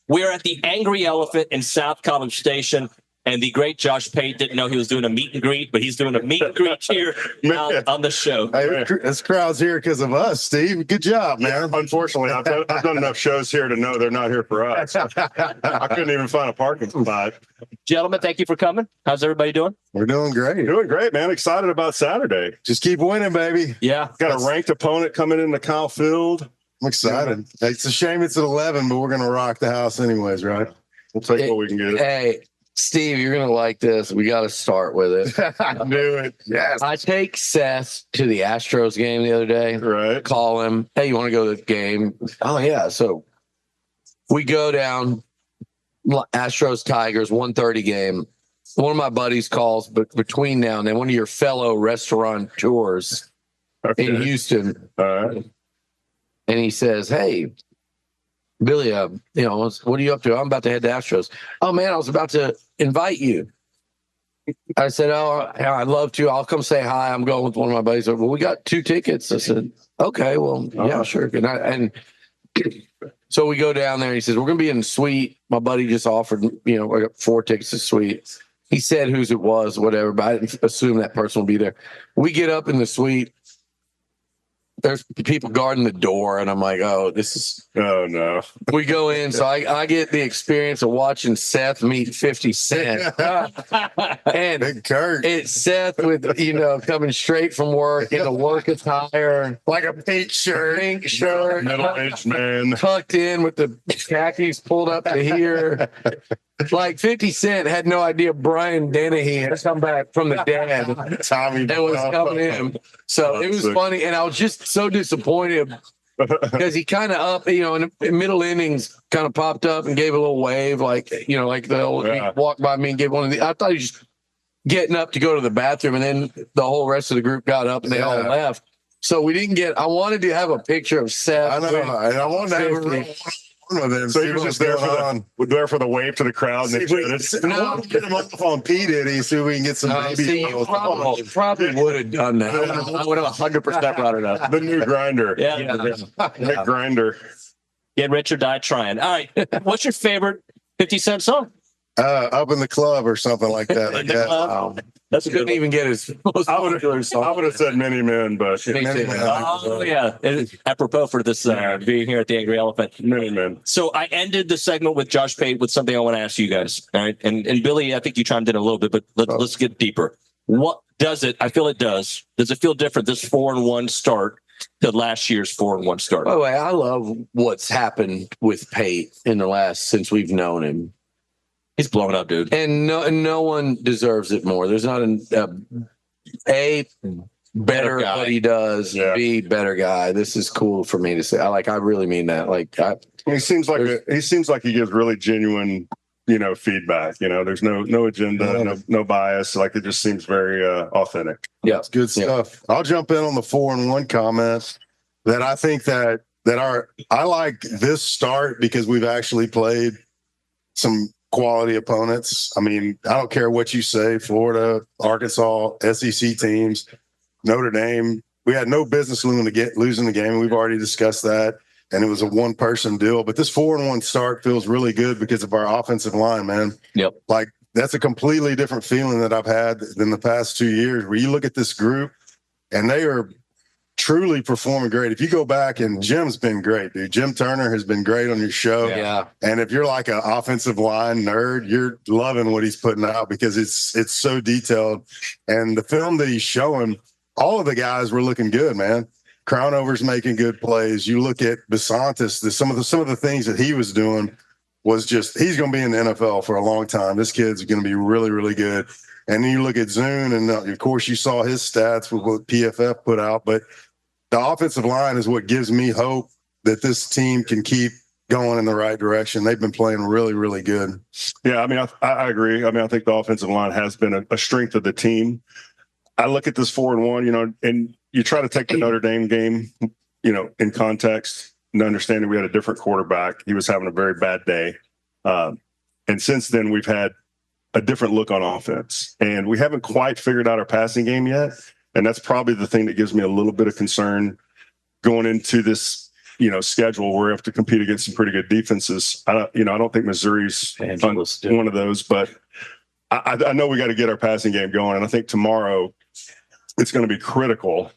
We're at the Angry Elephant in South College Station, and the great Josh Pate didn't know he was doing a meet and greet, but he's doing a meet and greet here on the show. Hey, this crowd's here because of us, Steve. Good job, man. Yeah, unfortunately, I've done enough shows here to know they're not here for us. I couldn't even find a parking spot. Gentlemen, thank you for coming. How's everybody doing? We're doing great. Doing great, man. Excited about Saturday. Just keep winning, baby. Yeah. Got a ranked opponent coming into Kyle Field. I'm excited. It's a shame it's at 11, but we're going to rock the house anyways, right? We'll take what we can get. Hey, Steve, you're going to like this. We got to start with it. I knew it. Yes. I take Seth to the Astros game the other day. Right. Call him. Hey, you want to go to the game? Oh, yeah. So we go down, Astros Tigers, 1:30 game. One of my buddies calls, but between now and then, one of your fellow restaurateurs in Houston. All right. And he says, hey, Billy, what are you up to? I'm about to head to Astros. Oh, man, I was about to invite you. I said, oh, I'd love to. I'll come say hi. I'm going with one of my buddies. Well, we got 2 tickets. I said, okay, well, yeah, sure. And so we go down there. And he says, we're going to be in the suite. My buddy just offered, I got 4 tickets to suite. He said whose it was, whatever, but I didn't assume that person will be there. We get up in the suite. There's people guarding the door, and I'm like, oh no. We go in, so I get the experience of watching Seth meet 50 Cent. And Big Kurt. it's Seth with, coming straight from work in a work attire, Like a pink shirt. Middle-aged man. tucked in with the khakis pulled up to here. Like 50 Cent had no idea Brian Dennehy had come back from the dead Tommy and was coming in. So it was funny, and I was just so disappointed because he kind of up, in the middle innings, kind of popped up and gave a little wave, like he walked by me and gave one of the. I thought he was just getting up to go to the bathroom, and then the whole rest of the group got up and they all left. So we didn't get. I wanted to have a picture of Seth. I know. And I wanted to have a real one with him. So he was just there for the wave to the crowd. And I want to get him up on P. Diddy, see if we can get some baby. You probably would have done that. I would have 100% brought it up. The new grinder. Yeah. Big grinder. Get rich or die trying. All right. What's your favorite 50 Cent song? Up in the club or something like that. I guess. That's a Couldn't good even get his most popular song. I would have said Many Men, but Many Men. Oh, yeah. Apropos for this being here at the Angry Elephant. Many Men. So I ended the segment with Josh Pate with something I want to ask you guys. All right. And Billy, I think you chimed in a little bit, but let's get deeper. What does it? I feel it does. Does it feel different, this 4-1 start, to last year's 4-1 start? By the way, I love what's happened with Pate since we've known him. He's blowing up, dude. And no one deserves it more. There's not a better at what he does, B, better guy. This is cool for me to say. I really mean that. He seems like he gives really genuine, feedback. There's no agenda, no bias. Like, it just seems very authentic. Yeah, It's good stuff. I'll jump in on the 4-1 comments that I think that I like this start because we've actually played some quality opponents. I mean, I don't care what you say, Florida, Arkansas, SEC teams, Notre Dame. We had no business losing the game. We've already discussed that, and it was a one-person deal. But this 4-1 start feels really good because of our offensive line, man. Yep. Like, that's a completely different feeling that I've had than the past 2 years, where you look at this group, and they are truly performing great. If you go back, and Jim's been great, dude. Jim Turner has been great on your show. Yeah. And if you're like an offensive line nerd, you're loving what he's putting out because it's so detailed. And the film that he's showing, all of the guys were looking good, man. Crownover's making good plays. You look at Besantis, some of the things that he was doing was just, he's going to be in the NFL for a long time. This kid's going to be really, really good. And then you look at Zune, and of course you saw his stats with what PFF put out, but the offensive line is what gives me hope that this team can keep going in the right direction. They've been playing really, really good. Yeah, I mean, I agree. I mean, I think the offensive line has been a strength of the team. I look at this 4-1, and you try to take the Notre Dame game, in context and understanding we had a different quarterback. He was having a very bad day. And since then, we've had a different look on offense. And we haven't quite figured out our passing game yet. And that's probably the thing that gives me a little bit of concern going into this schedule where we have to compete against some pretty good defenses. I don't think Missouri's one of those, but I know we got to get our passing game going. And I think tomorrow it's going to be critical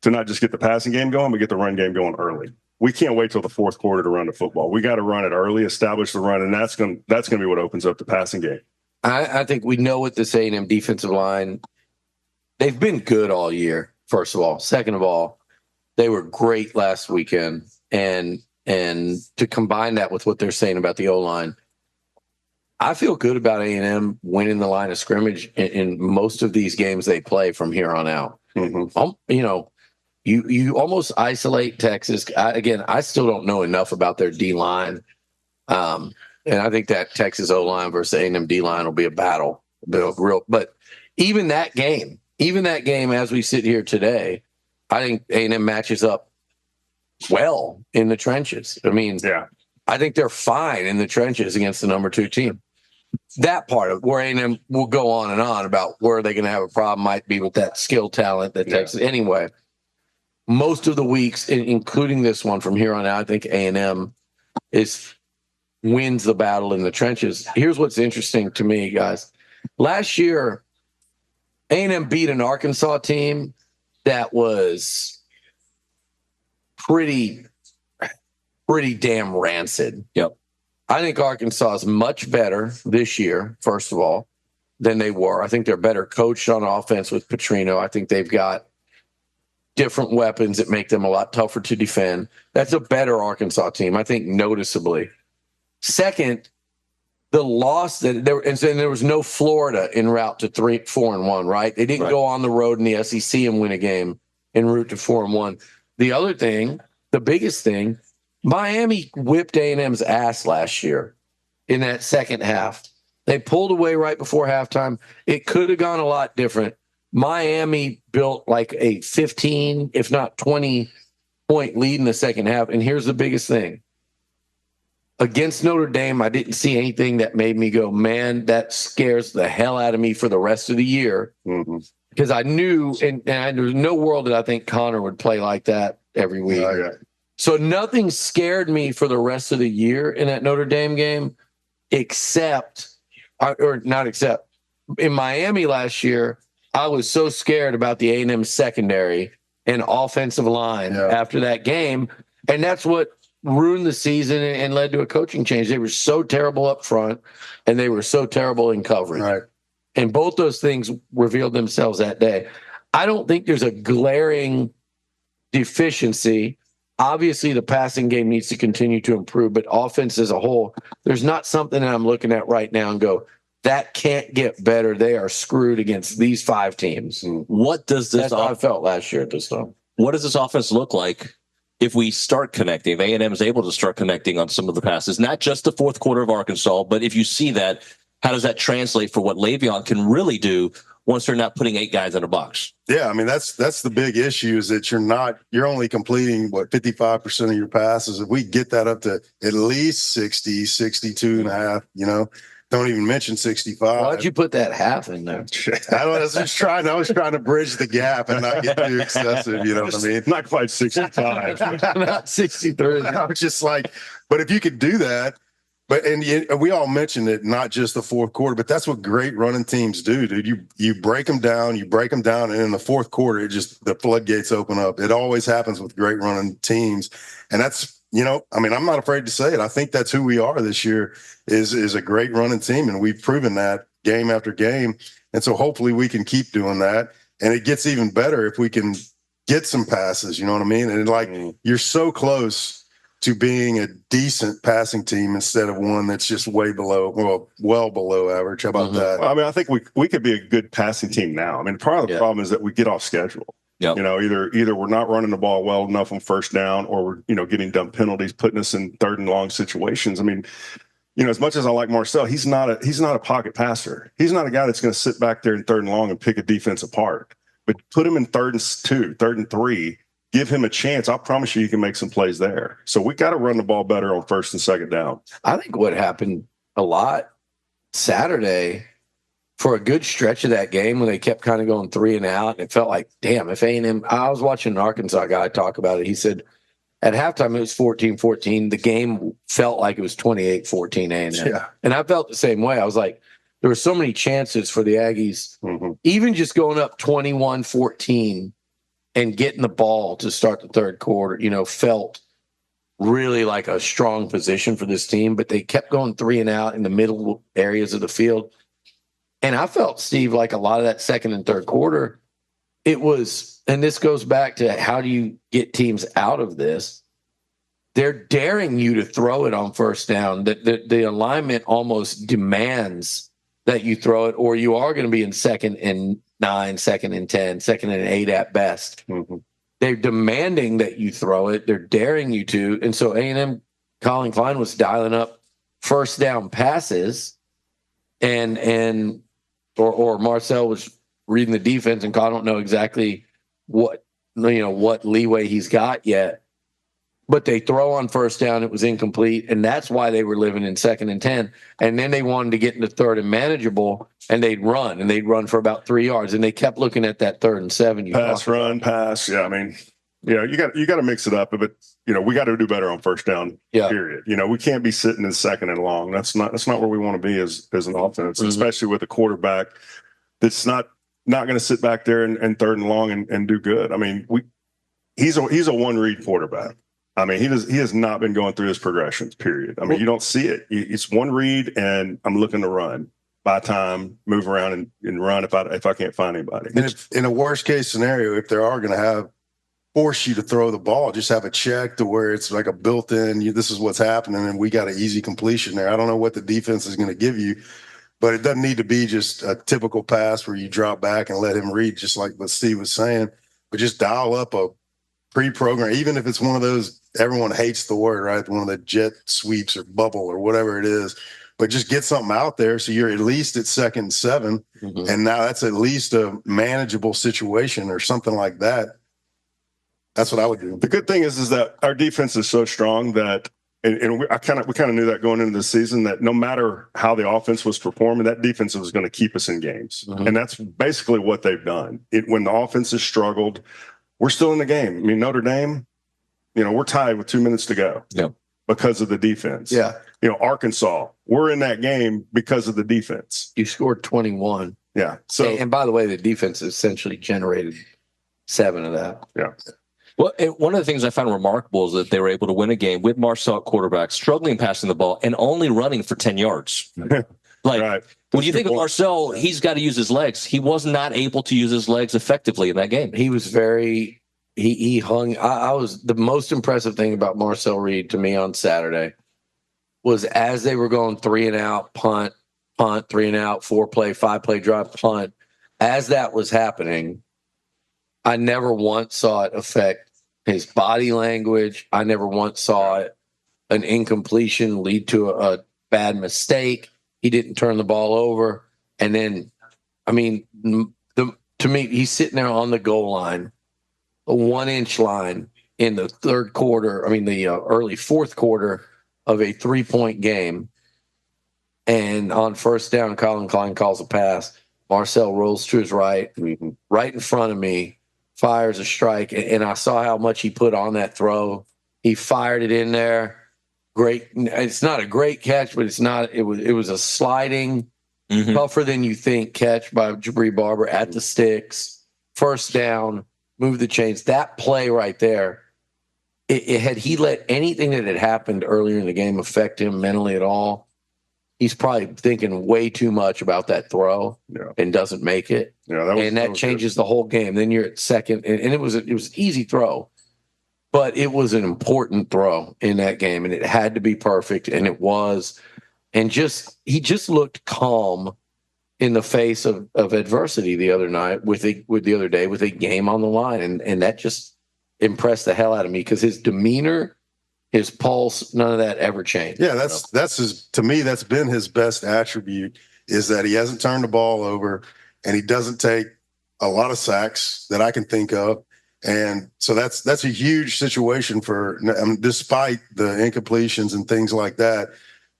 to not just get the passing game going, but get the run game going early. We can't wait till the fourth quarter to run the football. We got to run it early, establish the run, and that's going to be what opens up the passing game. I think we know with this A&M defensive line, they've been good all year, first of all. Second of all, they were great last weekend. And to combine that with what they're saying about the O-line, I feel good about A&M winning the line of scrimmage in most of these games they play from here on out. Mm-hmm. You almost isolate Texas. I still don't know enough about their D-line. And I think that Texas O-line versus A&M D-line will be a battle. But even that game as we sit here today, I think A&M matches up well in the trenches. I mean, I think they're fine in the trenches against the number 2 team. That part of where A&M will go on and on about where they're going to have a problem might be with that skill talent that Texas. Anyway, most of the weeks, including this one from here on out, I think A&M wins the battle in the trenches. Here's what's interesting to me, guys. Last year, A&M beat an Arkansas team that was pretty damn rancid. Yep. I think Arkansas is much better this year, first of all, than they were. I think they're better coached on offense with Petrino. I think they've got different weapons that make them a lot tougher to defend. That's a better Arkansas team, I think, noticeably. Second, the loss that there was no Florida en route to 4-1, right? They didn't go on the road in the SEC and win a game en route to 4-1. The other thing, the biggest thing, Miami whipped A&M's ass last year in that second half. They pulled away right before halftime. It could have gone a lot different. Miami built like a 15, if not 20-point lead in the second half. And here's the biggest thing. Against Notre Dame, I didn't see anything that made me go, man, that scares the hell out of me for the rest of the year. Mm-hmm. Because I knew, and there's no world that I think Connor would play like that every week. So nothing scared me for the rest of the year in that Notre Dame game, except in Miami last year, I was so scared about the A&M secondary and offensive line after that game. And that's what ruined the season and led to a coaching change. They were so terrible up front and they were so terrible in coverage. Right. And both those things revealed themselves that day. I don't think there's a glaring deficiency. Obviously, the passing game needs to continue to improve, but offense as a whole, there's not something that I'm looking at right now and go, that can't get better. They are screwed against these 5 teams. What does this? That's how I felt last year at this time. What does this offense look like if we start connecting? If A&M is able to start connecting on some of the passes, not just the fourth quarter of Arkansas, but if you see that, how does that translate for what Le'Veon can really do once they're not putting 8 guys in a box? Yeah, I mean, that's the big issue is that you're only completing 55% of your passes. If we get that up to at least 60, 62 and a half, don't even mention 65. Why'd you put that half in there? I was trying to bridge the gap and not get too excessive, you know what I mean? Not quite 65. Not 63. I was just like, but if you could do that, and we all mentioned it, not just the fourth quarter, but that's what great running teams do, dude. You break them down, and in the fourth quarter, the floodgates open up. It always happens with great running teams. And that's, I'm not afraid to say it. I think that's who we are this year is a great running team. And we've proven that game after game. And so hopefully we can keep doing that. And it gets even better if we can get some passes, you know what I mean? And you're so close to being a decent passing team instead of one that's just well below average. How about that? Well, I mean, I think we could be a good passing team now. I mean, part of the problem is that we get off schedule. Yep. Either we're not running the ball well enough on first down, or we're getting dumb penalties, putting us in 3rd and long situations. I mean, as much as I like Marcel, he's not a pocket passer. He's not a guy that's going to sit back there in 3rd and long and pick a defense apart. But put him in 3rd and 2, 3rd and 3. Give him a chance. I promise you, he can make some plays there. So we got to run the ball better on 1st and 2nd down. I think what happened a lot Saturday for a good stretch of that game when they kept kind of going 3 and out, and it felt like, damn, if A&M, I was watching an Arkansas guy talk about it. He said, At halftime, it was 14-14. The game felt like it was 28-14 A&M. Yeah. And I felt the same way. I was like, there were so many chances for the Aggies, even just going up 21-14 and getting the ball to start the third quarter, felt really like a strong position for this team. But they kept going 3 and out in the middle areas of the field. And I felt, Steve, like a lot of that second and third quarter, it was, and this goes back to how do you get teams out of this? They're daring you to throw it on first down. The alignment almost demands that you throw it, or you are going to be in 2nd and 9, 2nd and 10, 2nd and 8 at best. They're demanding that you throw it. They're daring you to. And so A&M, Colin Klein was dialing up first down passes, or Marcel was reading the defense, and I don't know exactly what leeway he's got yet. But they throw on first down, it was incomplete, and that's why they were living in 2nd and 10. And then they wanted to get into 3rd and manageable, and they'd run for about 3 yards, and they kept looking at that 3rd and 7. Pass, run, pass. Yeah, I mean, you got to mix it up, but we got to do better on first down. Yeah. Period. We can't be sitting in 2nd and long. That's not where we want to be as an offense, especially with a quarterback that's not going to sit back there and 3rd and long and do good. I mean, he's a one read quarterback. I mean, he has not been going through his progressions, period. I mean, you don't see it. It's one read, and I'm looking to run. By time, move around and run if I can't find anybody. And if, in a worst case scenario, if they are going to force you to throw the ball, just have a check to where it's like a built-in, this is what's happening, and we got an easy completion there. I don't know what the defense is going to give you, but it doesn't need to be just a typical pass where you drop back and let him read, just like what Steve was saying, but just dial up a pre-program, even if it's one of those, everyone hates the word, right? One of the jet sweeps or bubble or whatever it is, but just get something out there so you're at least at 2nd and 7, and now that's at least a manageable situation or something like that. That's what I would do. The good thing is that our defense is so strong that, and we kind of knew that going into the season, that no matter how the offense was performing, that defense was going to keep us in games, and that's basically what they've done. When the offense has struggled, we're still in the game. I mean, Notre Dame, we're tied with 2 minutes to go because of the defense. Yeah. Arkansas, we're in that game because of the defense. You scored 21. Yeah. So, and by the way, the defense essentially generated 7 of that. Yeah. Well, one of the things I found remarkable is that they were able to win a game with Marcel at quarterback, struggling passing the ball, and only running for 10 yards. Right. When you think of Marcel, he's got to use his legs. He was not able to use his legs effectively in that game. He was he hung. I was the most impressive thing about Marcel Reed to me on Saturday was as they were going 3 and out, punt, 3 and out, 4-play, 5-play drive, punt. As that was happening, I never once saw it affect his body language. I never once saw it, an incompletion lead to a bad mistake. He didn't turn the ball over. And then, I mean, to me, he's sitting there on the goal line, a 1-inch line in the third quarter. I mean, the early fourth quarter of a 3-point game. And on first down, Colin Klein calls a pass. Marcel rolls to his right, right in front of me, fires a strike. And I saw how much he put on that throw. He fired it in there. Great. It's not a great catch, but it's not. It was a sliding, tougher than you think catch by Jabri Barber at the sticks. First down, move the chains. That play right there. Had he let anything that had happened earlier in the game affect him mentally at all, he's probably thinking way too much about that throw and doesn't make it. Yeah, that changes the whole game. Then you're at second, and it was an easy throw. But it was an important throw in that game, and it had to be perfect, and it was. And he just looked calm in the face of adversity the other night with the other day with a game on the line, and that just impressed the hell out of me because his demeanor, his pulse, none of that ever changed. Yeah, that's his. To me, that's been his best attribute is that he hasn't turned the ball over, and he doesn't take a lot of sacks that I can think of. And so that's a huge situation for, despite the incompletions and things like that.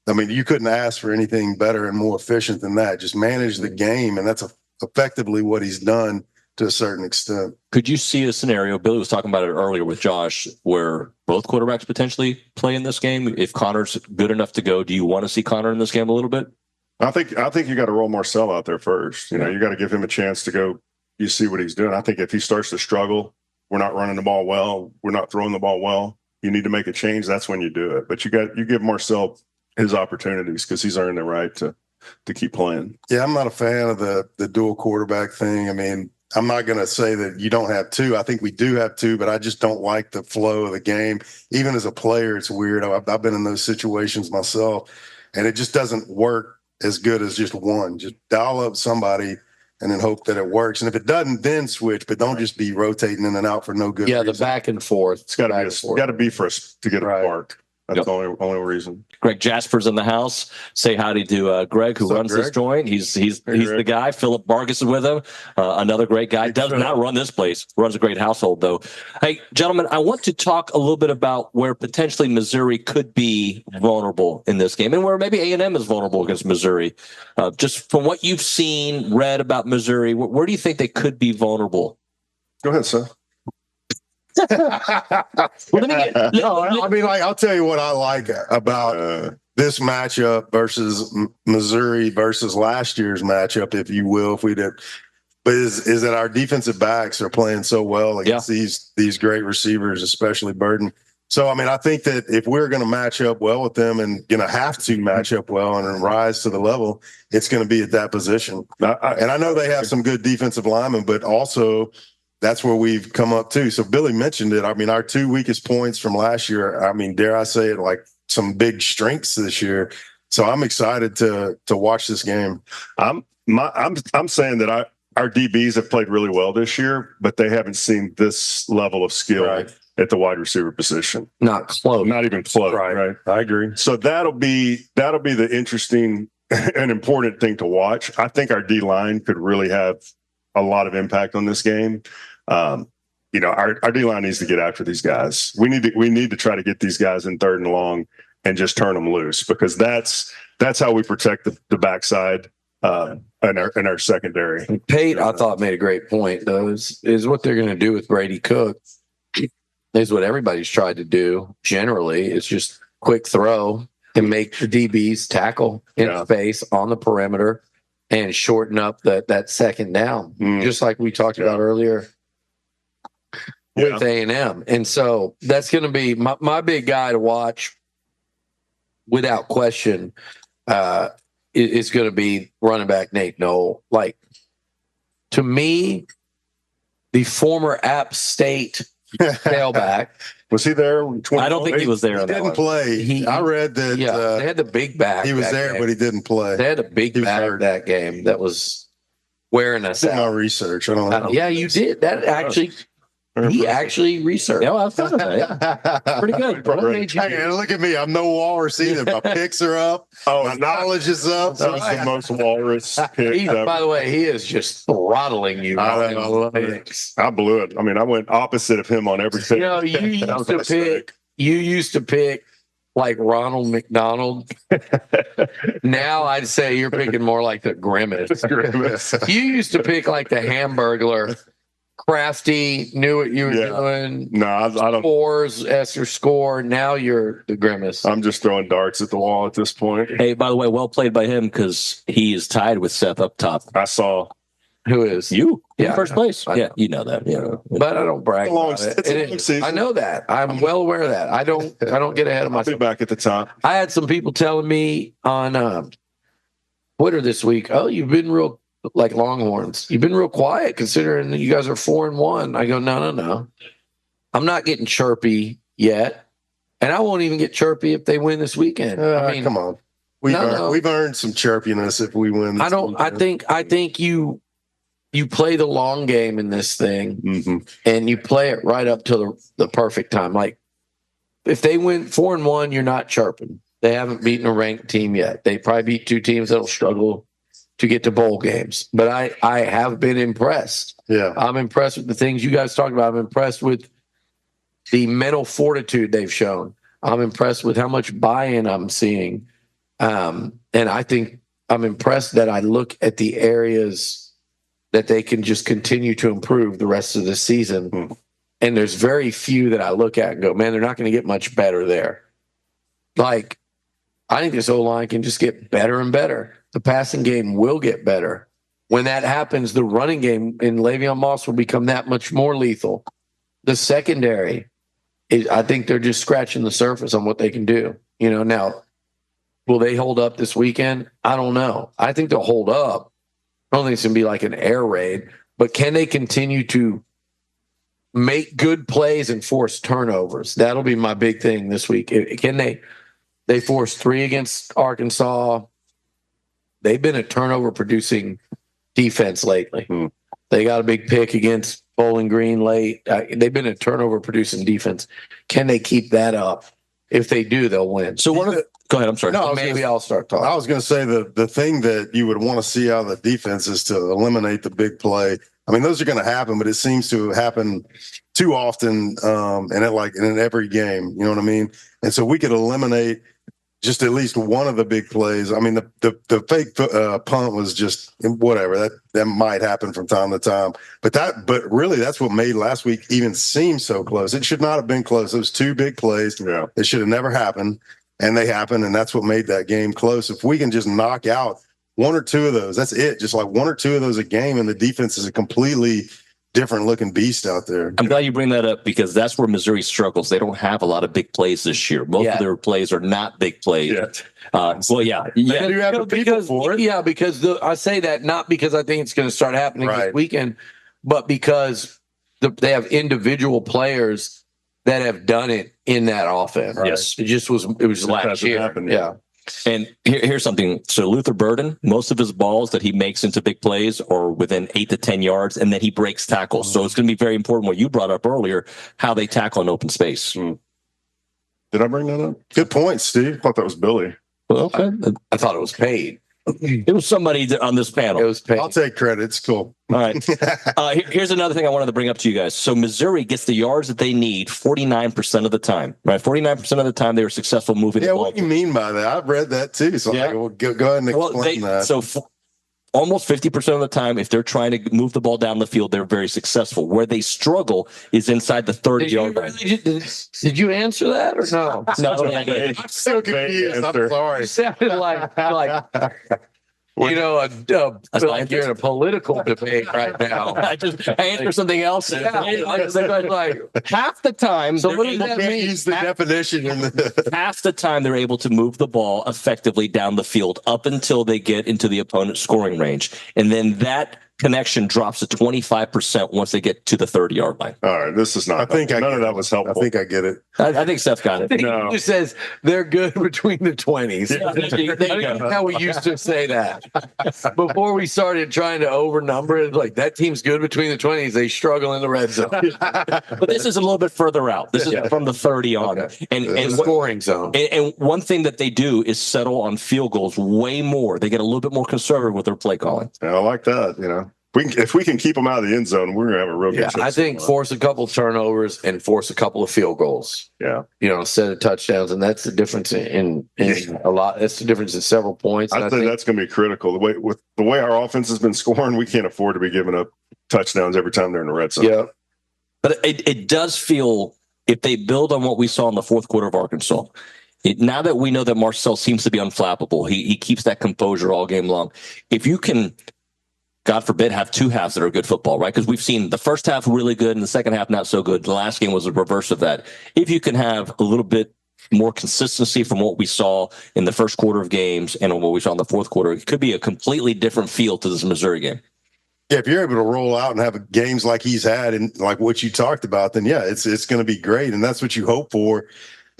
I mean, you couldn't ask for anything better and more efficient than that. Just manage the game, and that's effectively what he's done to a certain extent. Could you see a scenario? Billy was talking about it earlier with Josh, where both quarterbacks potentially play in this game. If Connor's good enough to go, do you want to see Connor in this game a little bit? I think you got to roll Marcel out there first. You know, you got to give him a chance to go. You see what he's doing. I think if he starts to struggle, we're not running the ball well, we're not throwing the ball well, you need to make a change. That's when you do it. But you give Marcel his opportunities because he's earned the right to keep playing. Yeah, I'm not a fan of the dual quarterback thing. I mean, I'm not going to say that you don't have two. I think we do have two, but I just don't like the flow of the game. Even as a player, it's weird. I've been in those situations myself, and it just doesn't work as good as just one. Just dial up somebody and then hope that it works. And if it doesn't, then switch, but don't just be rotating in and out for no good reason. The back and forth. It's got to be for us to get a spark. That's the only reason. Greg Jasper's in the house. Say howdy to Greg, who runs this joint. He's the guy. Philip Vargas is with him. Another great guy. Does not run this place. Runs a great household, though. Hey, gentlemen, I want to talk a little bit about where potentially Missouri could be vulnerable in this game and where maybe A&M is vulnerable against Missouri. Just from what you've seen, read about Missouri, where do you think they could be vulnerable? Go ahead, Seth. I'll tell you what I like about this matchup versus Missouri versus last year's matchup, if you will, if we did, but is that our defensive backs are playing so well against these great receivers, especially Burden. So, I mean, I think that if we're going to match up well with them and going to have to match up well and rise to the level, it's going to be at that position. And I know they have some good defensive linemen, but also that's where we've come up to. So Billy mentioned it. I mean, our two weakest points from last year, I mean, dare I say it, like some big strengths this year. So I'm excited to watch this game. I'm saying that our DBs have played really well this year, but they haven't seen this level of skill at the wide receiver position. Not close. Not even close. Right. I agree. So that'll be the interesting and important thing to watch. I think our D line could really have a lot of impact on this game. Our D line needs to get after these guys. We need to try to get these guys in third and long and just turn them loose, because that's how we protect the backside and our secondary. Pate, I thought, made a great point, though, is what they're going to do with Brady Cook is what everybody's tried to do generally. It's just quick throw and make the DBs tackle in space on the perimeter and shorten up that second down, just like we talked about earlier with A&M. And so that's going to be my big guy to watch without question is going to be running back Nate Knoll. Like, to me, the former App State tailback. Was he there? I don't think he was there. He didn't play. I read that. They had the big back. He was there, but he didn't play. They had a big back that game that was wearing us out. My research. I don't know. Yeah, you did. That actually, he actually researched. Yeah, I've done that. Pretty good. Hey, look at me. I'm no walrus either. My picks are up. My knowledge is up. That was the most walrus pick. By the way, he is just throttling you. I love it. I blew it. I mean, I went opposite of him on everything. You used to pick like Ronald McDonald. Now I'd say you're picking more like the Grimace. You used to pick like the Hamburglar. Crafty, knew what you were doing. No, I don't. Scores, Esther score. Now you're the Grimace. I'm just throwing darts at the wall at this point. Hey, by the way, well played by him, because he is tied with Seth up top. I saw. Who is? You. In first place. Yeah, you know that. Yeah. But I don't brag about it. It's a long season. I know that. I'm well aware of that. I don't get ahead of myself. I'll be back at the top. I had some people telling me on Twitter this week, oh, you've been real like Longhorns. You've been real quiet considering that you guys are 4-1. I go, no. I'm not getting chirpy yet. And I won't even get chirpy if they win this weekend. I mean, come on. We've earned some chirpiness if we win. I think you play the long game in this thing, and you play it right up to the perfect time. Like, if they win 4-1, you're not chirping. They haven't beaten a ranked team yet. They probably beat two teams that'll struggle to get to bowl games. But I have been impressed. Yeah. I'm impressed with the things you guys talked about. I'm impressed with the mental fortitude they've shown. I'm impressed with how much buy-in I'm seeing. And I think I'm impressed that I look at the areas that they can just continue to improve the rest of the season. And there's very few that I look at and go, man, they're not going to get much better there. Like, I think this O-line can just get better and better. The passing game will get better. When that happens, the running game in Le'Veon Moss will become that much more lethal. The secondary, I think they're just scratching the surface on what they can do. Now, will they hold up this weekend? I don't know. I think they'll hold up. I don't think it's going to be like an air raid, but can they continue to make good plays and force turnovers? That'll be my big thing this week. Can they forced 3 against Arkansas. They've been a turnover-producing defense lately. They got a big pick against Bowling Green late. They've been a turnover-producing defense. Can they keep that up? If they do, they'll win. So go ahead. I'm sorry. No, Maybe I'll start talking. I was going to say the thing that you would want to see out of the defense is to eliminate the big play. I mean, those are going to happen, but it seems to happen too often, and in every game. You know what I mean? And so we could eliminate just at least one of the big plays. I mean, the fake punt was just whatever. That might happen from time to time, but really that's what made last week even seem so close. It should not have been close. Those 2 big plays, it should have never happened, and they happened, and that's what made that game close. If we can just knock out 1 or 2 of those, that's it. Just like 1 or 2 of those a game, and the defense is a completely different looking beast out there. I'm glad you bring that up because that's where Missouri struggles. They don't have a lot of big plays this year. Most of their plays are not big plays. They do have the people for it. Yeah, because I say that not because I think it's going to start happening this weekend, but because they have individual players that have done it in that offense. Yes. It was last year. Happened, yeah. And here's something. So Luther Burden, most of his balls that he makes into big plays are within 8 to 10 yards, and then he breaks tackles. So it's going to be very important what you brought up earlier, how they tackle in open space. Did I bring that up? Good point, Steve. I thought that was Billy. Well, okay. I thought it was paid. It was somebody on this panel. It was paid. I'll take credit. It's cool. All right. Here's another thing I wanted to bring up to you guys. So Missouri gets the yards that they need 49% of the time, right? 49% of the time they were successful moving the ball. What do you mean by that? I've read that too. So go ahead and explain that. So almost 50% of the time, if they're trying to move the ball down the field, they're very successful. Where they struggle is inside the 30-yard line. Did you answer that or no? No, I'm so confused. I'm sorry. You sounded like like you're in a political debate right now. I answer something else. Like half the time. So what does that mean? Use the definition. Half the time they're able to move the ball effectively down the field up until they get into the opponent's scoring range, and then that connection drops to 25% once they get to the 30-yard line. All right, this is not. None of that was helpful. I think I get it. I think Seth got it. No. He just says they're good between the 20s. There you go. That's how we used to say that. Before we started trying to overnumber it, like that team's good between the 20s. They struggle in the red zone. But this is a little bit further out. This is from the 30 on. Okay. And scoring zone. And one thing that they do is settle on field goals way more. They get a little bit more conservative with their play calling. Yeah, I like that. If we can keep them out of the end zone, we're gonna have a real good chance. I think force a couple turnovers and force a couple of field goals. Yeah, instead of touchdowns, and that's the difference in a lot. That's the difference in several points. I think that's going to be critical. The way our offense has been scoring, we can't afford to be giving up touchdowns every time they're in the red zone. Yeah, but it does feel, if they build on what we saw in the fourth quarter of Arkansas. Now that we know that Marcel seems to be unflappable, he keeps that composure all game long. If you can, God forbid, have 2 halves that are good football, right? Because we've seen the first half really good and the second half not so good. The last game was the reverse of that. If you can have a little bit more consistency from what we saw in the first quarter of games and what we saw in the fourth quarter, it could be a completely different feel to this Missouri game. Yeah, if you're able to roll out and have games like he's had and like what you talked about, then it's going to be great, and that's what you hope for.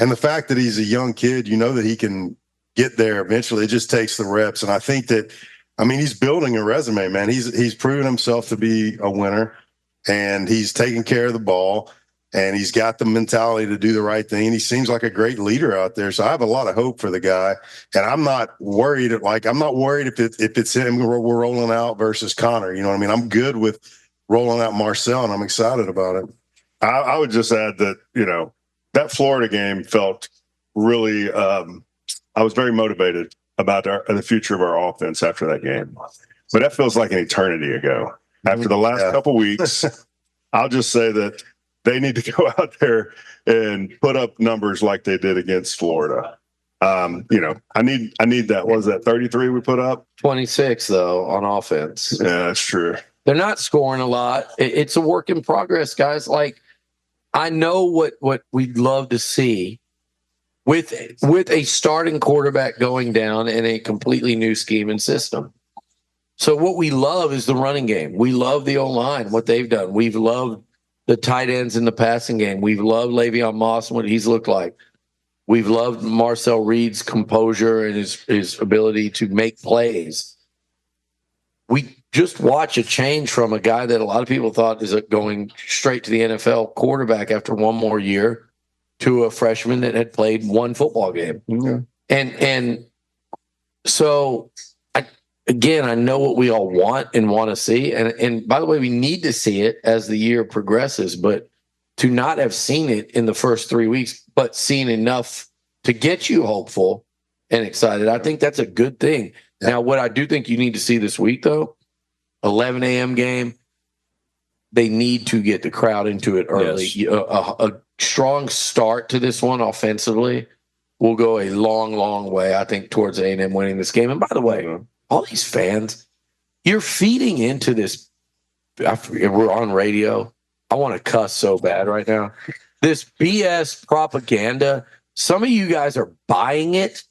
And the fact that he's a young kid, that he can get there eventually. It just takes the reps, and I think that. He's building a resume, man. He's proven himself to be a winner, and he's taking care of the ball, and he's got the mentality to do the right thing. And he seems like a great leader out there. So I have a lot of hope for the guy, and I'm not worried. I'm not worried if it's him we're rolling out versus Connor. You know what I mean? I'm good with rolling out Marcel, and I'm excited about it. I would just add that that Florida game felt really. I was very motivated about the future of our offense after that game. But that feels like an eternity ago. after the last couple weeks, I'll just say that they need to go out there and put up numbers like they did against Florida. I need that. What was that 33 we put up? 26 though on offense. Yeah, that's true. They're not scoring a lot. It's a work in progress, guys. Like, I know what we'd love to see with a starting quarterback going down in a completely new scheme and system. So what we love is the running game. We love the O-line, what they've done. We've loved the tight ends in the passing game. We've loved Le'Veon Moss and what he's looked like. We've loved Marcel Reed's composure and his ability to make plays. We just watch a change from a guy that a lot of people thought is going straight to the NFL quarterback after one more year to a freshman that had played one football game. Yeah. And so, I know what we all want to see. And by the way, we need to see it as the year progresses. But to not have seen it in the first 3 weeks, but seen enough to get you hopeful and excited, I think that's a good thing. Yeah. Now, what I do think you need to see this week, though, 11 a.m. game, they need to get the crowd into it early. Yes. A strong start to this one offensively will go a long, long way, I think, towards A&M winning this game. And by the way, all these fans, you're feeding into this. We're on radio. I want to cuss so bad right now. This BS propaganda, some of you guys are buying it.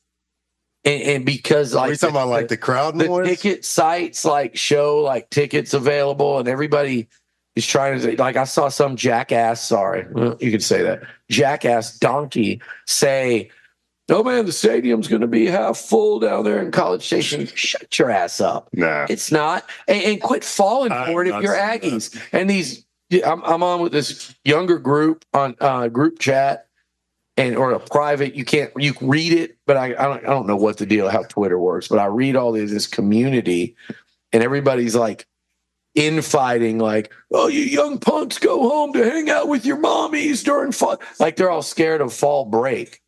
And because are we talking about like the crowd noise? The ticket sites like show like tickets available, and everybody is trying to say, like, I saw some jackass, sorry, well, you could say that, jackass donkey say, oh man, the stadium's going to be half full down there in College Station. Shut your ass up. Nah. It's not. And quit falling for it if you're Aggies. That. And these, I'm on with this younger group on group chat. Or a private, you read it, but I don't know what the deal, how Twitter works, but I read all this community, and everybody's like infighting, like, oh, you young punks go home to hang out with your mommies during fall. Like they're all scared of fall break.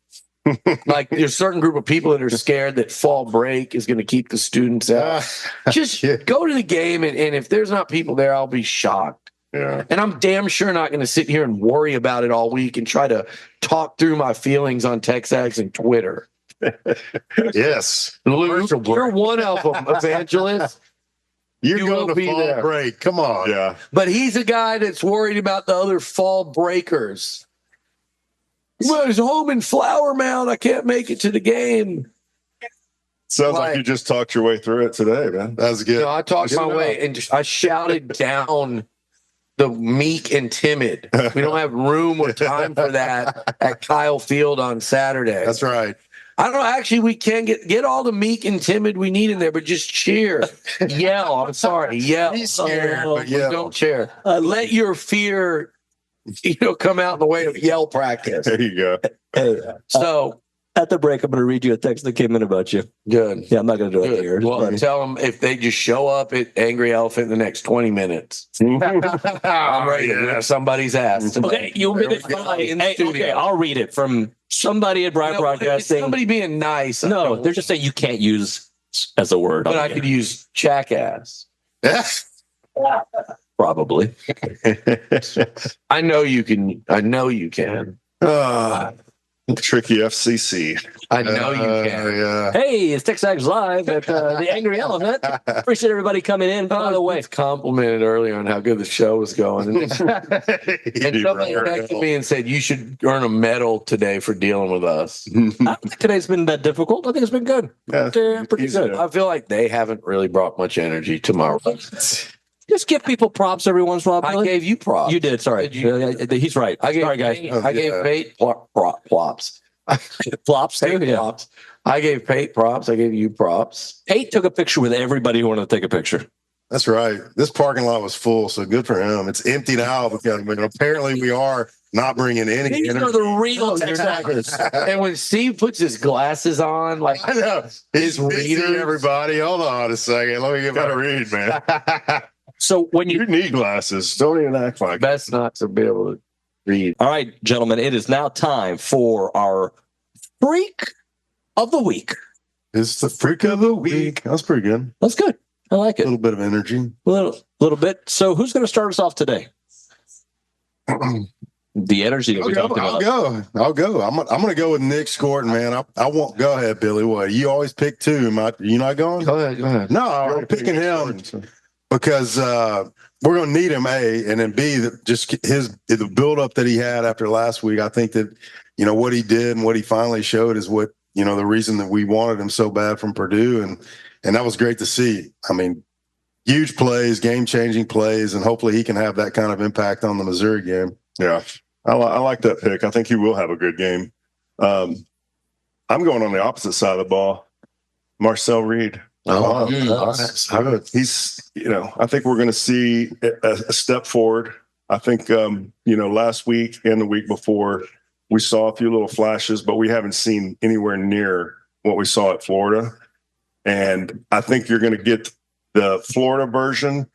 Like there's a certain group of people that are scared that fall break is going to keep the students out. Just go to the game, and if there's not people there, I'll be shocked. Yeah. And I'm damn sure not going to sit here and worry about it all week and try to talk through my feelings on TexAgs and Twitter. Yes. Luke, you're one of them, Evangelist. You're going to fall there. Break. Come on. Yeah. But he's a guy that's worried about the other fall breakers. Well, he's home in Flower Mound. I can't make it to the game. Sounds like you just talked your way through it today, man. That's good. I talked my way, and I shouted down the meek and timid. We don't have room or time for that at Kyle Field on Saturday. That's right. I don't know. Actually, we can get all the meek and timid we need in there, but just cheer, yell. I'm sorry, yell. Be scared, but yell. Don't cheer. Let your fear, come out in the way of yell practice. There you go. Hey, so. At the break, I'm going to read you a text that came in about you. Good. Yeah, I'm not going to do it here. Well, tell them if they just show up at Angry Elephant in the next 20 minutes. I'm ready to have somebody's ass. Okay, you'll be okay, I'll read it from somebody at Bright Broadcasting. Somebody being nice. No, they're just saying you can't use as a word. But I could use jackass. Probably. I know you can. Tricky FCC. I know you can. Yeah. Hey, it's TexAgs Live at the Angry Elephant. Appreciate everybody coming in. By the way, complimented earlier on how good the show was going. And somebody texted me and said, you should earn a medal today for dealing with us. I don't think today's been that difficult. I think it's been good. Yeah, pretty good. I feel like they haven't really brought much energy to my Just give people props every once in a while. I gave you props. You did. Sorry. He's right. Sorry, guys. I gave Pate plops. Flops too? Yeah. Props. I gave Pate props. I gave you props. Pate took a picture with everybody who wanted to take a picture. That's right. This parking lot was full, so good for him. It's emptied out because apparently we are not bringing any. These are the real TexAgers. And when Steve puts his glasses on, like I know his reader, everybody. Hold on a second. Let me get Gotta read, man. So when you need glasses, don't even act like best not to be able to read. All right, gentlemen, it is now time for our Freak of the Week. It's the Freak of the Week. That's pretty good. That's good. I like A it. little bit of energy. Little bit. So who's going to start us off today? The energy that we talked about. I'll go. I'm going to go with Nick Scorton, man. I won't. Go ahead, Billy. What? You always pick two. You not going? Go ahead. No, I'm picking him because we're going to need him, A, and then B, just the buildup that he had after last week. I think that, what he did and what he finally showed is what, the reason that we wanted him so bad from Purdue. And that was great to see. I mean, huge plays, game-changing plays, and hopefully he can have that kind of impact on the Missouri game. Yeah, I like that pick. I think he will have a good game. I'm going on the opposite side of the ball. Marcel Reed. He's, I think we're going to see a step forward. I think, last week and the week before, we saw a few little flashes, but we haven't seen anywhere near what we saw at Florida. And I think you're going to get the Florida version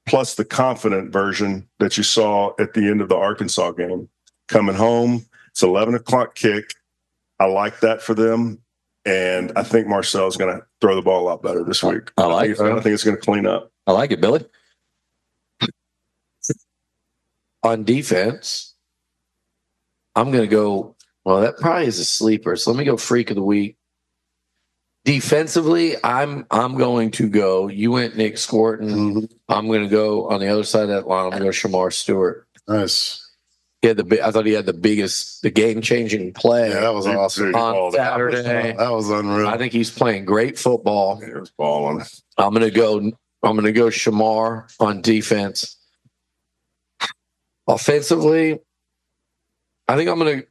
plus the confident version that you saw at the end of the Arkansas game. Coming home, it's 11 o'clock kick. I like that for them. And I think Marcel's going to throw the ball a lot better this week. I think it's going to clean up. I like it, Billy. On defense, I'm going to go, well, that probably is a sleeper. So let me go freak of the week. Defensively, I'm going to go. You went Nick Scorton. Mm-hmm. I'm going to go on the other side of that line. I'm going to go Shamar Stewart. Nice. I thought he had the game-changing play. Yeah, that was awesome. On Saturday. That was unreal. I think he's playing great football. He was balling. I'm going to go Shamar on defense. Offensively, I think I'm going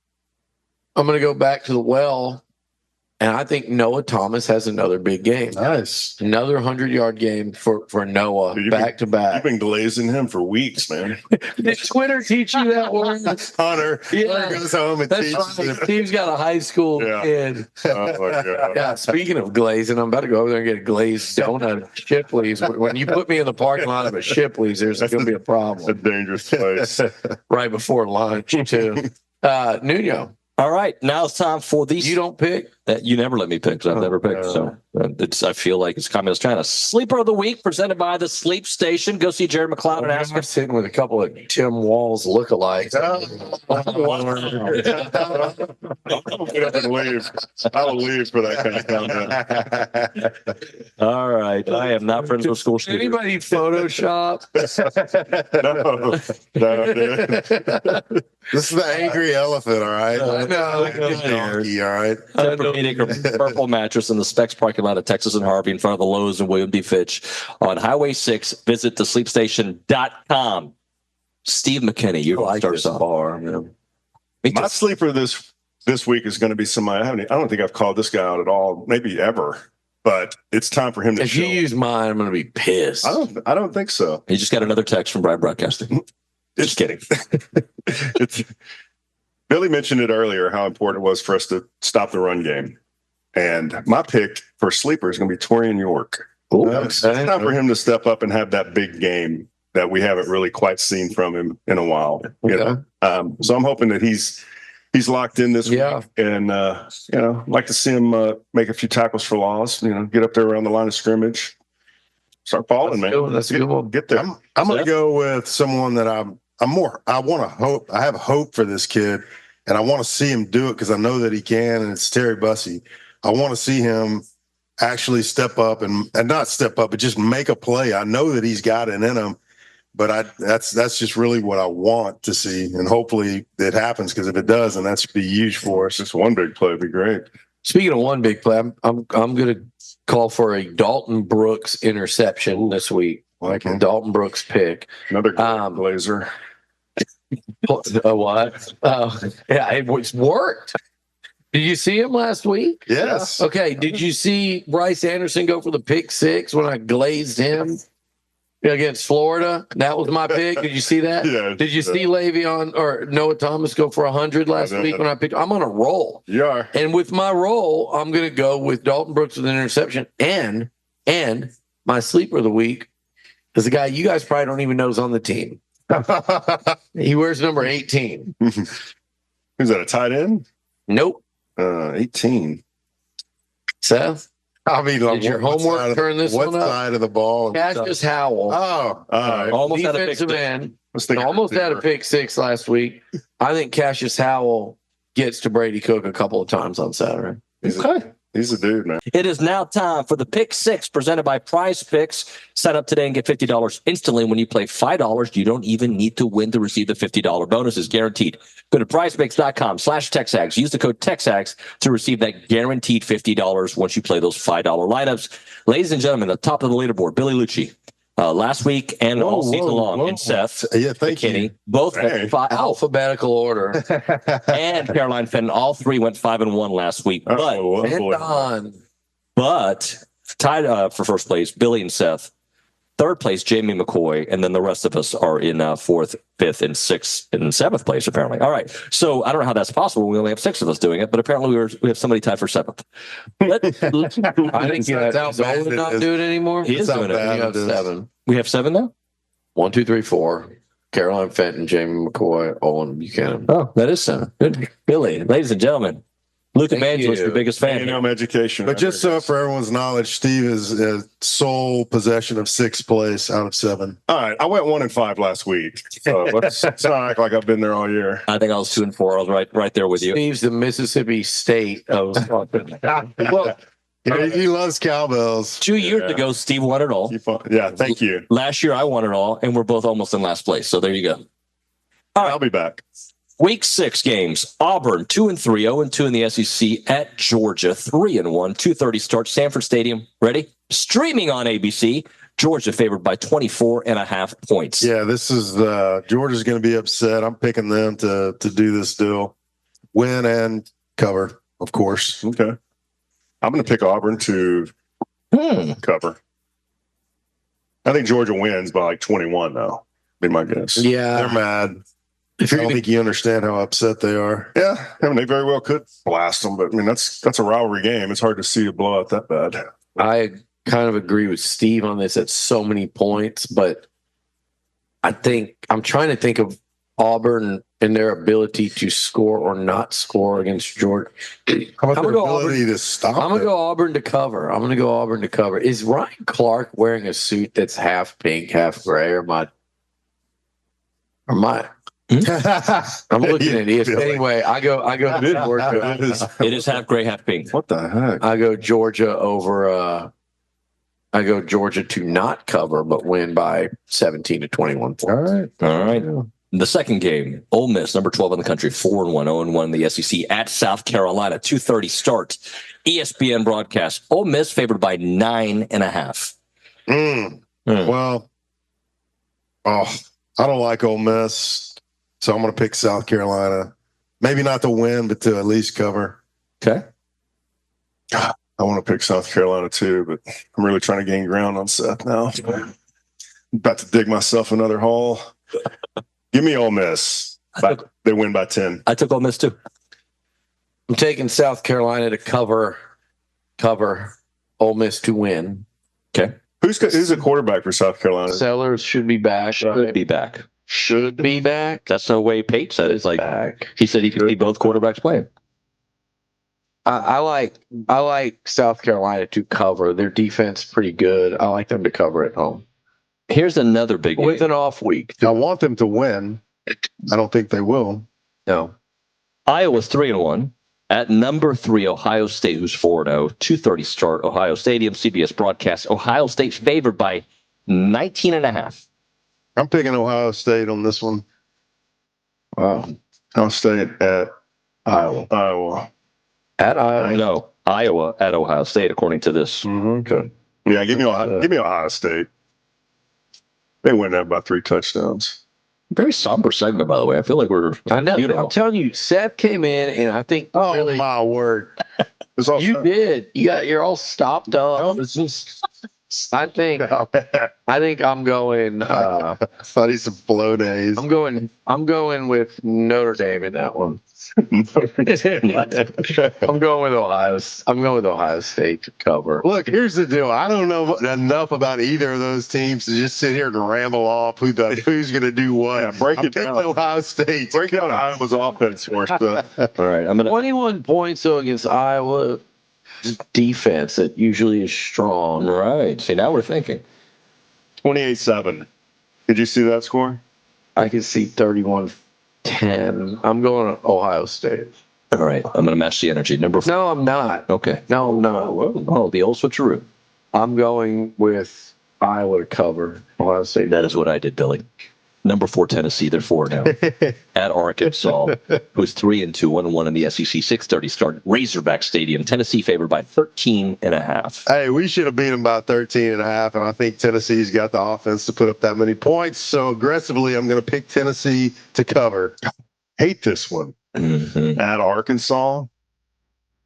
to go back to the well. And I think Noah Thomas has another big game. Nice. Another 100-yard game for Noah, back to back. You've been glazing him for weeks, man. Did Twitter teach you that word? Hunter goes home and teaches him. Steve's got a high school kid. Oh, my God. Yeah, speaking of glazing, I'm about to go over there and get a glazed donut at Shipley's. When you put me in the parking lot of a Shipley's, there's going to be a A problem. dangerous place. Right before lunch, too. Nuno. All right, now it's time for these. You don't pick? That you never let me pick. So I've never picked. So I feel like it's Communist China. Sleeper of the week presented by the Sleep Station. Go see Jared McLeod and ask him. I'm sitting with a couple of Tim Walls lookalikes. I'll leave for that kind of comment. All right, I am not friends with school shooters. Anybody Photoshop? No. This is the angry elephant, all right? No, Donkey, all right? Tempur-Pedic or purple mattress in the Specs parking lot at Texas and Harvey in front of the Lowe's and William D. Fitch on Highway 6. Visit thesleepstation.com. Steve McKinney, you like start this us off. bar, man. My sleeper this week is going to be somebody. I don't think I've called this guy out at all, maybe ever. But it's time for him to If show. you use mine, I'm going to be pissed. I don't think so. He just got another text from Brian Broadcasting. Just kidding. Billy mentioned it earlier how important it was for us to stop the run game. And my pick for sleeper is going to be Torian York. It's time for him to step up and have that big game that we haven't really quite seen from him in a while. So I'm hoping that he's locked in this week, and like to see him make a few tackles for loss. Get up there around the line of scrimmage, start balling, man. That's a good one. Get there. I'm going to go with someone that I want to hope. I have hope for this kid, and I want to see him do it because I know that he can, and it's Terry Bussey. I want to see him actually step up and not step up, but just make a play. I know that he's got it in him, but that's just really what I want to see, and hopefully it happens, because if it does, then that's be huge for us. Just one big play would be great. Speaking of one big play, I'm going to call for a Dalton Brooks interception this week. Like him. Dalton Brooks pick. Another blazer. What? It's worked. Did you see him last week? Yes. Okay. Did you see Bryce Anderson go for the pick six when I glazed him against Florida? That was my pick. Did you see that? Yeah. Did you see Le'Veon or Noah Thomas go for 100 last week when I picked? I'm on a roll. You are. And with my roll, I'm going to go with Dalton Brooks with an interception, and my sleeper of the week is a guy you guys probably don't even know is on the team. He wears number 18. Who's that, a tight end? Nope. 18. Seth? I mean, like, Did your what homework side of- turn this what one up? side of the ball? Cassius Howell, Oh, all right. Almost had a pick defensive six. end, Let's think almost had a pick six last week. I think Cassius Howell gets to Brady Cook a couple of times on Saturday. He's a dude, man. It is now time for the Pick Six presented by Prize Picks. Sign up today and get $50 instantly. When you play $5, you don't even need to win to receive the $50 bonus. Is guaranteed. Go to prizepicks.com/TexAgs. Use the code TexAgs to receive that guaranteed $50 once you play those $5 lineups. Ladies and gentlemen, the top of the leaderboard, Billy Liucci. Last week and all season long, and Seth Yeah, thank McKinney, you. both Hey. at 5. Alphabetical order. And Caroline Fenton, all three went 5-1 last week. Oh, And boy. Don. But tied for first place, Billy and Seth. Third place, Jamie McCoy, and then the rest of us are in fourth, fifth, and sixth, and seventh place, apparently. All right. So I don't know how that's possible. We only have 6 of us doing it, but apparently we have somebody tied for seventh. I think That's how he's bad old it not is. do it anymore. He is That's how doing it. bad You have it is. 7. We have 7 now? 1, 2, 3, 4. Caroline Fenton, Jamie McCoy, Owen Buchanan. Oh, that is 7. Good. Billy, ladies and gentlemen, Luke Thank Evangelist, you. your biggest fan. A&M education. But just so for everyone's knowledge, Steve is sole possession of 6th place out of 7. All right, I went 1 and 5 last week. So let's not act like I've been there all year. I think I was 2 and 4. I was right there with you. Steve's the Mississippi State of. Well, He loves cowbells. 2 years Yeah. ago, Steve won it all. Yeah, thank you. Last year, I won it all, and we're both almost in last place. So there you go. I'll be back. Week 6 games. Auburn 2-3, 0-2 in the SEC at Georgia, 3-1, 2:30 start, Sanford Stadium. Ready? Streaming on ABC. Georgia favored by 24.5 points. Yeah, this is Georgia's going to be upset. I'm picking them to do this deal, win and cover, of course. Okay. I'm going to pick Auburn to cover. I think Georgia wins by like 21, though. Be my guess. They're Yeah. mad. If I you're don't gonna, think you understand how upset they are. Yeah, I mean, they very well could blast them, but I mean, that's a rivalry game. It's hard to see a blowout that bad. I kind of agree with Steve on this at so many points, but I think I'm trying to think of Auburn and their ability to score or not score against Georgia. How about I'm their gonna go ability to stop I'm gonna them? go Auburn to cover. I'm gonna go Auburn to cover. Is Ryan Clark wearing a suit that's half pink, half gray, or am I? I'm looking at it. Anyway, I go Georgia. It is half gray, half pink. What the heck? I go Georgia over. I go Georgia to not cover, but win by 17 to 21 points. All right. All right. The second game, Ole Miss, number 12 in the country, 4-1, 0-1 in the SEC at South Carolina, 2:30 start. ESPN broadcast. Ole Miss favored by 9.5. Well, I don't like Ole Miss, so I'm going to pick South Carolina. Maybe not to win, but to at least cover. Okay. I want to pick South Carolina too, but I'm really trying to gain ground on Seth now. I'm about to dig myself another hole. Give me Ole Miss. They win by 10. I took Ole Miss too. I'm taking South Carolina to cover. Ole Miss to win. Okay. Who's the quarterback for South Carolina? Sellers should be back. Should be back. Should be back. That's the way Pate said it. It's like Back. he said he could see both quarterbacks playing. I like South Carolina to cover. Their defense pretty good. I like them to cover at home Here's another big game. with an off week. I want them to win. I don't think they will. No. Iowa's 3-1 at number 3 Ohio State, who's 4-0. 2:30 start. Ohio Stadium. CBS broadcast. Ohio State favored by 19.5. I'm picking Ohio State on this one. Wow. I'll stay at Iowa. Iowa. At Iowa. No, Iowa at Ohio State, according to this. Okay. Yeah, give me Ohio State. They win that by 3 touchdowns. Very somber segment, by the way. I feel like we're. I know. Beautiful. I'm telling you, Seth came in, and I think really, my word. It's all, you did. You're all stopped up. It's just. I think I'm going. I thought he's some flow days. I'm going with Notre Dame in that one. I'm going with Ohio. I'm going with Ohio State to cover. Look, here's the deal. I don't know enough about either of those teams to just sit here and ramble off who's going to do what. Yeah, break I'm it picking down. Ohio State. break down Iowa's offense for us. All right, I'm gonna. 21 points though against Iowa. defense that usually is strong. Right. See, now we're thinking. 28-7. Did you see that score? I can see 31-10. I'm going to Ohio State. All right. I'm going to match the energy. Number 4. No, I'm not. Okay. No, I'm not. Oh, the old switcheroo. I'm going with Iowa to cover Ohio State. That is what I did, Billy. Number 4, Tennessee. They're 4 now. At Arkansas, who's 3-2, 1-1 in the SEC. 6:30 start. Razorback Stadium. Tennessee favored by 13.5. Hey, we should have beat them by 13.5, and I think Tennessee's got the offense to put up that many points. So aggressively, I'm going to pick Tennessee to cover. Hate this one. Mm-hmm. At Arkansas.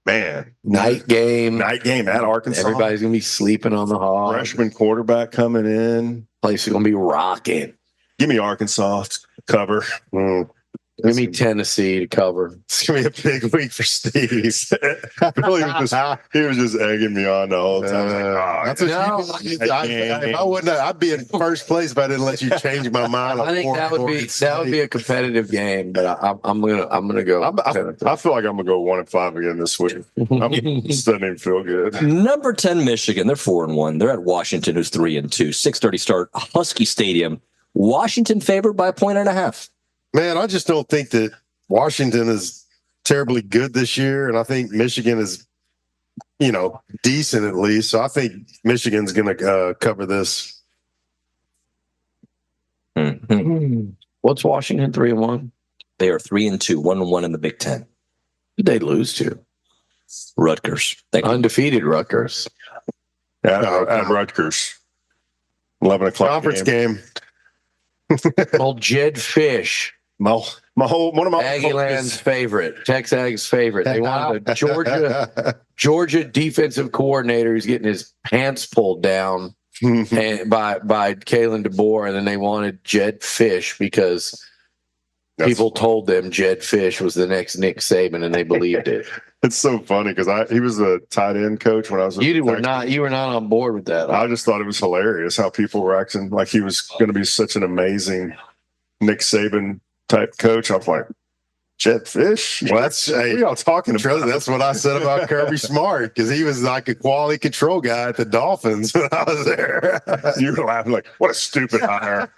Man. Night game. Night game at Arkansas. Everybody's going to be sleeping on the hog. Freshman quarterback coming in. Place is going to be rocking. Give me Arkansas to cover. Give me Tennessee to cover. It's gonna be a big week for Steve. Billy he was just egging me on the whole time. That's what if I wouldn't, I'd be in first place if I didn't let you change my mind. I think that would be a competitive game, but I'm gonna go. I feel like I'm gonna go 1-5 again this week. This doesn't even feel good. Number 10, Michigan. They're 4-1. They're at Washington, who's 3-2. 6:30 start. Husky Stadium. Washington favored by 1.5. Man, I just don't think that Washington is terribly good this year, and I think Michigan is, decent at least. So I think Michigan's going to cover this. Mm-hmm. What's Washington 3-1? They are 3-2, 1-1 in the Big Ten. Who'd they lose to? Rutgers. Thank you. Undefeated Rutgers. At Rutgers. 11 o'clock Conference game. Old Jed Fish. One of my Aggieland's favorite, TexAgs' favorite. They wanted a Georgia defensive coordinator who's getting his pants pulled down and by Kalen DeBoer, and then they wanted Jed Fish because people told them Jed Fish was the next Nick Saban, and they believed it. It's so funny because he was a tight end coach when I was. You were not on board with that. I just thought it was hilarious how people were acting like he was going to be such an amazing Nick Saban type coach. I was like, Jed Fish? Well, what are y'all talking about? That's what I said about Kirby Smart, because he was like a quality control guy at the Dolphins when I was there. You were laughing like, what a stupid hire.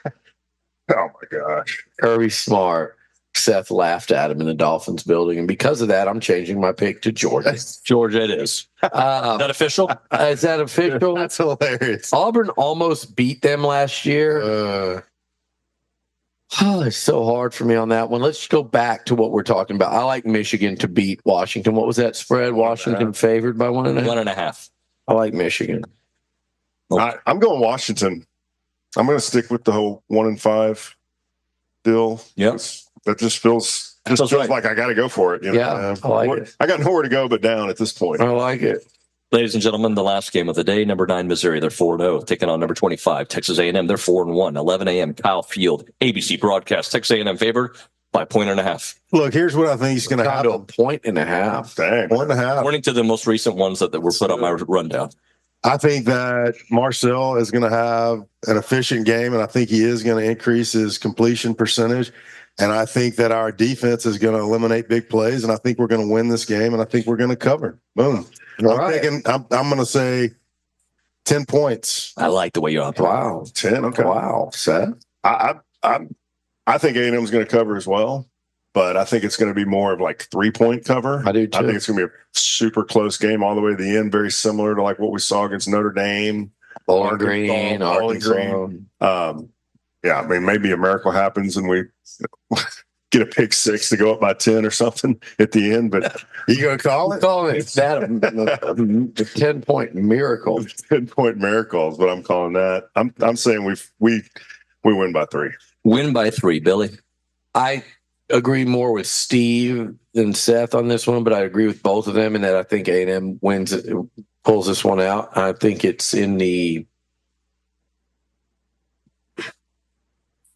Oh, my gosh. Kirby Smart. Seth laughed at him in the Dolphins building, and because of that, I'm changing my pick to Georgia. Georgia it is. Is that official? Is that official? That's hilarious. Auburn almost beat them last year. It's so hard for me on that one. Let's go back to what we're talking about. I like Michigan to beat Washington. What was that spread? Washington favored by 1.5? 1.5. I like Michigan. I'm going Washington. I'm going to stick with the whole 1-5 deal. Yep. That just feels like I got to go for it. Yeah, I like it. I got nowhere to go but down at this point. I like it. Ladies and gentlemen, the last game of the day, number 9, Missouri. They're 4-0, taking on number 25, Texas A&M. They're 4-1, 11 a.m. Kyle Field, ABC broadcast. Texas A&M favored by 1.5. Look, here's what I think is going to Down to happen. 1.5. Dang. 1.5. According to the most recent ones that were put on my rundown. I think that Marcel is going to have an efficient game, and I think he is going to increase his completion percentage. And I think that our defense is going to eliminate big plays, and I think we're going to win this game, and I think we're going to cover. Boom. I'm going to say 10 points. I like the way you operate. Wow. 10. Okay. Wow. Seth? I think A&M is going to cover as well, but I think it's going to be more of like 3-point cover. I do too. I think it's going to be a super close game all the way to the end, very similar to like what we saw against Notre Dame. Bowling Green, Arkansas. Yeah, I mean, maybe a miracle happens and we get a pick 6 to go up by 10 or something at the end. But You going to call it? Calling it that a 10-point miracle. 10-point miracle is what I'm calling that. I'm saying we win by 3. Win by 3, Billy. I agree more with Steve than Seth on this one, but I agree with both of them in that I think A&M pulls this one out. I think it's in the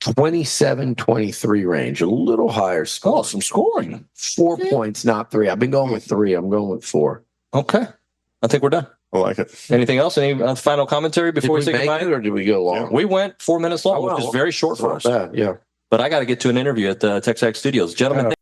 27-23 range, a little higher score. Oh, some scoring. 4 points, not 3. I've been going with 3. I'm going with 4. Okay. I think we're done. I like it. Anything else? Any final commentary before we say make goodbye? it, or did we go long? Yeah. We went 4 minutes long, Oh, which is wow. very short for us. Yeah. But I got to get to an interview at the TexAgs Studios. Gentlemen,